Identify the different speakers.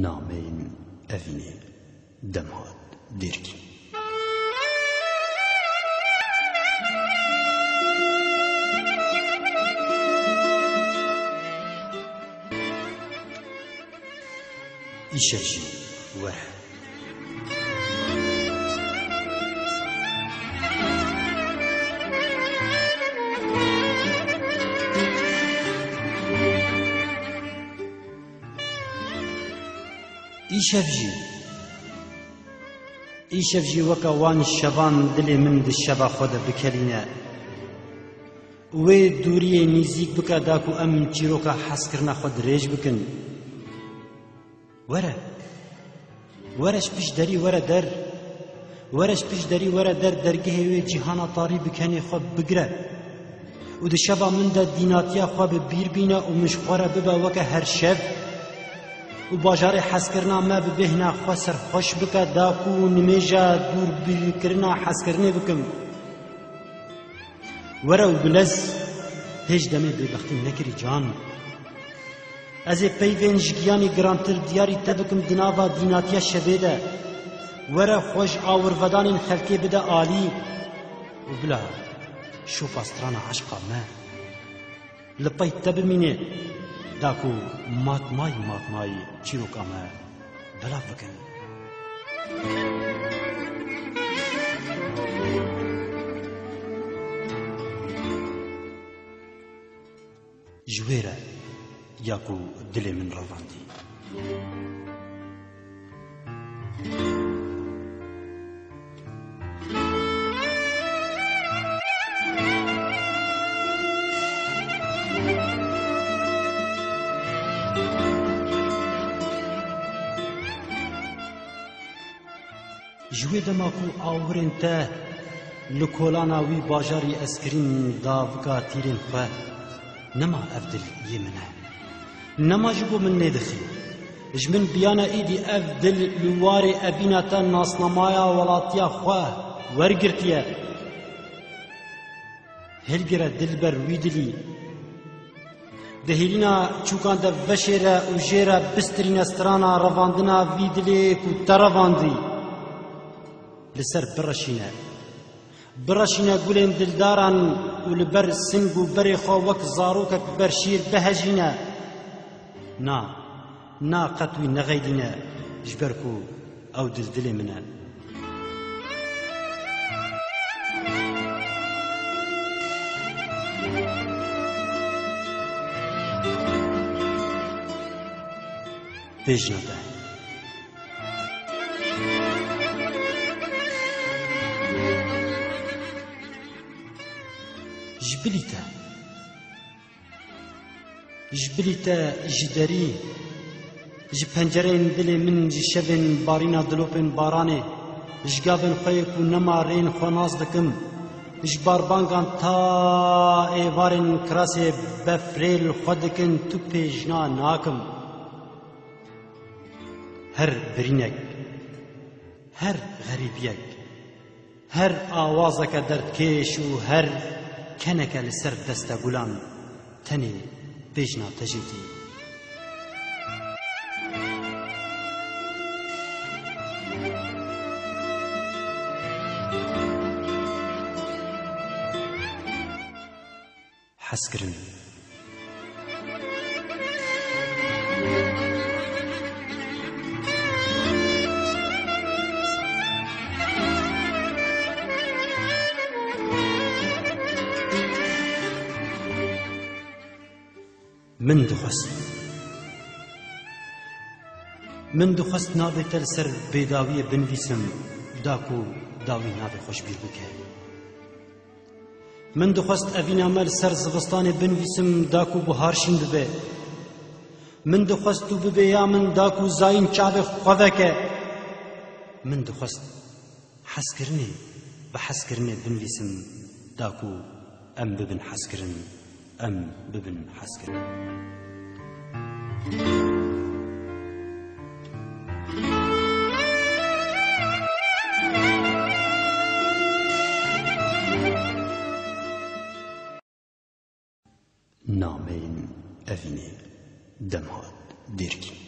Speaker 1: نامین evînê dem hat dêrkî. Îşev jî were. îşev jî weka wan şevan dilê min di şeva xwe de bikelîne. Wê dûriyê nîzik bike da ku em çîroka hezkirina xwe dirêj bikin. Were, were ji pîş derî were der. Were ji pîş derî were der dergehê wê cîhana tarî bi kenê xwe bigire. û di şeva min de dînatiya xwe bi bîr bîne û mişxwere bibe weke her şev. û bajarê hezkirina me bi bêhna xwe serxweş bike da ku nimêja dûrbîrkirina hezkirinê bikim. Were û bilez pêş demê bêbextî nekirî can. Ez ê peyvên ji giyanî girantir diyarî te bikim di nava dînatiya şevê de. Were xwe ji awirvedanên xelkê bide alî û bila şofa strana eşqa me li pey te bimîne da ku matmayî çîroka me belav bikin. Ji wê re ya ku dilê min revandî. Ji wê dema ku awirên te li kolana wî bajarî eskirîn da vika tîrên xwe, nema ev dil yê min e. Nema ji bo min nêdixî. Ji min biyana êdî ev dil li warê evîna te nasnamaya welatiya xwe wergirtiye. Hilgire dilber wî dilî. Di hêlîna çûkan de veşê re û jê re bistirîne strana revandina vî dilê ku te revandî. Li ser biraşîne gulên dildaran û li ber sing û berê xwe wek zarokek ber şîr behejîne. Na qet wî nexeydîne ji ber ku ew dil dilê min e. Bêjna te. Ji bilî te ji derî, ji pencereyên dilê min ji şevên barîna dilopên baranê, ji gavên xwe ku nema rên xwe naz dikim, ji barbangan ta êvarên kirasê befrêl xwe dikin tu pêjna nakim. Her birînek, her xerîbiyek, her awazeke derdkêş û her keneke li ser deste gulan tenê bêjna te jê dî. Hezkirin. Min dixwest navê te li ser bêdawiyê binivîsim da ku dawî navê xwe ji bîr bike. Min dixwest evîna me li ser zivistanê binivîsim da ku bihar şîn bibe. Min dixwest tu bibe ya min da ku zayîn çavê xwe veke. Min dixwest hezkirinê bi hezkirinê binivîsim da ku em bibin hezkirin, em bibin hezkirin. Nameyên evînê dem hat dêrkî.